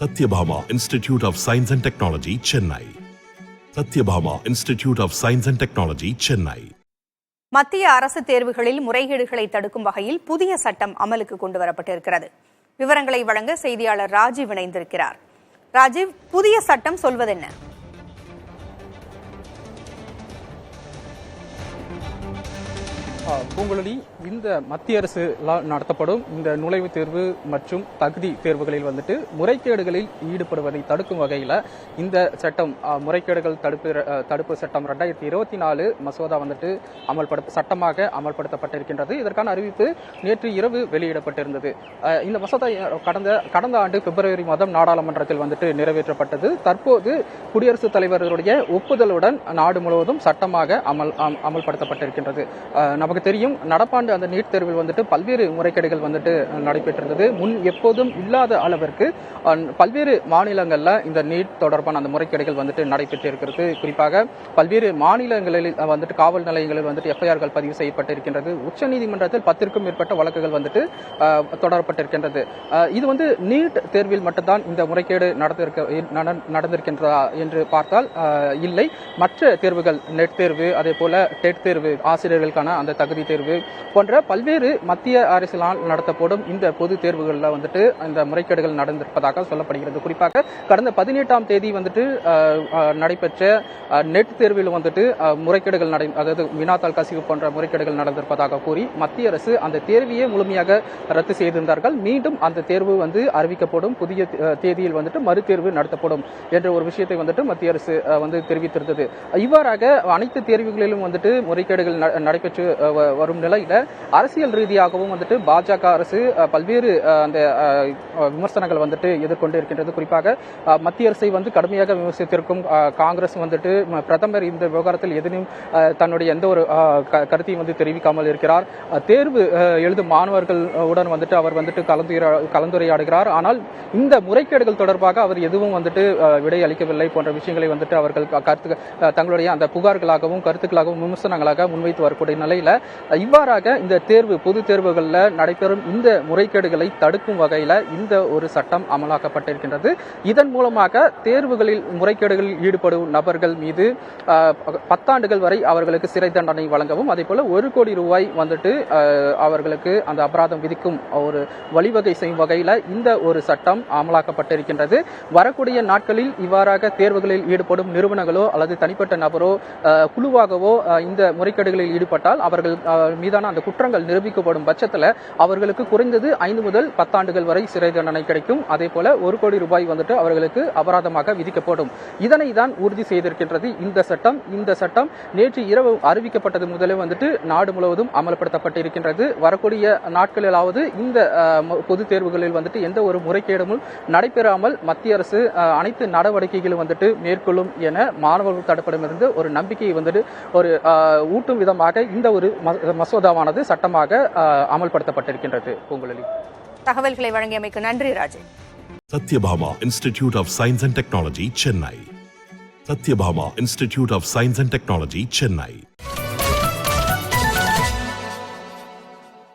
Satyabhama Institute of Science and Technology, Chennai. Satyabhama Institute of Science and Technology, Chennai. மத்திய அரசு தேர்வுகளில் முறைகேடுகளை தடுக்கும் வகையில் புதிய சட்டம் அமலுக்கு கொண்டு வரப்பட்டிருக்கிறது. விவரங்களை வழங்க செய்தியாளர் ராஜீவ் இணைந்திருக்கிறார். ராஜீவ், புதிய சட்டம் சொல்வதென்ன? பூங்குழலி, இந்த மத்திய அரசு நடத்தப்படும் இந்த நுழைவுத் தேர்வு மற்றும் தகுதி தேர்வுகளில் முறைகேடுகளில் ஈடுபடுவதை தடுக்கும் வகையில் இந்த சட்டம் முறைகேடுகள் தடுப்பு சட்டம் 2024 மசோதா சட்டமாக அமல்படுத்தப்பட்டிருக்கின்றது. இதற்கான அறிவிப்பு நேற்று இரவு வெளியிடப்பட்டிருந்தது. இந்த மசோதா கடந்த ஆண்டு பிப்ரவரி மாதம் நாடாளுமன்றத்தில் நிறைவேற்றப்பட்டது. தற்போது குடியரசுத் தலைவர்களுடைய ஒப்புதலுடன் நாடு முழுவதும் சட்டமாக அமல்படுத்தப்பட்டிருக்கின்றது. நமக்கு தெரியும், நடப்பாண்டு அந்த நீட் தேர்வில் பல்வேறு முறைகேடுகள் நடைபெற்றிருந்தது. முன் எப்போதும் இல்லாத அளவிற்கு பல்வேறு மாநிலங்கள்ல இந்த நீட் தொடர்பான அந்த முறைகேடுகள் நடைபெற்றிருக்கிறது. குறிப்பாக பல்வேறு மாநிலங்களில் காவல் நிலையங்களில் எஃப்ஐஆர்கள் பதிவு செய்யப்பட்டிருக்கின்றது. உச்சநீதிமன்றத்தில் 10க்கும் மேற்பட்ட வழக்குகள் தொடரப்பட்டிருக்கின்றது. இது நீட் தேர்வில் மட்டும்தான் இந்த முறைகேடு நடந்திருக்கின்றதா என்று பார்த்தால் இல்லை. மற்ற தேர்வுகள், நெட் தேர்வு, அதே போல டெட் தேர்வு, ஆசிரியர்களுக்கான அந்த தகுதி தேர்வு போன்ற பல்வேறு மத்திய அரசினால் நடத்தப்படும் இந்த பொது தேர்வுகளில் இந்த முறைகேடுகள் நடந்திருப்பதாக சொல்லப்படுகிறது. குறிப்பாக கடந்த 18ஆம் தேதி நடைபெற்ற நெட் தேர்வில் முறைகேடுகள் அதாவது வினாத்தாள் கசிவு போன்ற முறைகேடுகள் நடந்திருப்பதாக கூறி மத்திய அரசு அந்த தேர்வையே முழுமையாக ரத்து செய்திருந்தார்கள். மீண்டும் அந்த தேர்வு அறிவிக்கப்படும், புதிய தேதியில் மறுதேர்வு நடத்தப்படும் என்ற ஒரு விஷயத்தை மத்திய அரசு தெரிவித்திருந்தது. இவ்வாறாக அனைத்து தேர்வுகளிலும் முறைகேடுகள் நடைபெற்று வரும் நிலையில அரசியல் ரீதியாகவும் பாஜக அரசு பல்வேறு அந்த விமர்சனங்கள் எதிர்கொண்டு இருக்கின்றது. குறிப்பாக மத்திய அரசை கடுமையாக விமர்சித்திருக்கும் காங்கிரஸ் பிரதமர் இந்த விவகாரத்தில் எதிலும் தன்னுடைய எந்த ஒரு கருத்தையும் தெரிவிக்காமல் இருக்கிறார். தேர்வு எழுதும் மாணவர்களுடன் அவர் கலந்துரையாடுகிறார். ஆனால் இந்த முறைகேடுகள் தொடர்பாக அவர் எதுவும் விடை அளிக்கவில்லை போன்ற விஷயங்களை அவர்கள் தங்களுடைய அந்த புகார்களாகவும் கருத்துக்களாகவும் விமர்சனங்களாக முன்வைத்து வரக்கூடிய நிலையில இவ்வாறாக இந்த தேர்வு, பொது தேர்வுகளில் நடைபெறும் இந்த முறைகேடுகளை தடுக்கும் வகையில் இந்த ஒரு சட்டம் அமலாக்கப்பட்டிருக்கின்றது. இதன் மூலமாக தேர்வுகளில் முறைகேடுகளில் ஈடுபடும் நபர்கள் மீது 10 ஆண்டுகள் வரை அவர்களுக்கு சிறை தண்டனை வழங்கவும், அதே போல 1 கோடி ரூபாய் அவர்களுக்கு அந்த அபராதம் விதிக்கும் ஒரு வழிவகை செய்யும் வகையில் இந்த ஒரு சட்டம் அமலாக்கப்பட்டிருக்கின்றது. வரக்கூடிய நாட்களில் இவ்வாறாக தேர்வுகளில் ஈடுபடும் நிறுவனங்களோ அல்லது தனிப்பட்ட நபரோ குழுவாகவோ இந்த முறைகேடுகளில் ஈடுபட்டால் அவர்கள் மீதான அந்த குற்றங்கள் நிரூபிக்கப்படும் பட்சத்தில் அவர்களுக்கு குறைந்தது 5 முதல் 10 ஆண்டுகள் வரை சிறை தண்டனை கிடைக்கும். அதே போல 1 கோடி ரூபாய் அவர்களுக்கு அபராதமாக விதிக்கப்படும். இதனை தான் உறுதி செய்திருக்கின்றது இந்த சட்டம். இந்த சட்டம் நேற்று இரவு அறிவிக்கப்பட்டது முதலே நாடு முழுவதும் அமல்படுத்தப்பட்டிருக்கின்றது. வரக்கூடிய நாட்களிலாவது இந்த பொது தேர்வுகளில் எந்த ஒரு முறைகேடும் நடைபெறாமல் மத்திய அரசு அனைத்து நடவடிக்கைகளும் மேற்கொள்ளும் என மாணவர்கள் தரப்பிடமிருந்து ஒரு நம்பிக்கையை ஒரு ஊட்டும் விதமாக இந்த ஒரு மசோதாவானது சட்டமாக அமல்படுத்தப்பட்டிருக்கின்றது. பூங்குழலி, தகவல்களை வழங்கியமைக்கு நன்றி Raje. Satyabhama Institute of Science and Technology, Chennai. Satyabhama Institute of Science and Technology, Chennai.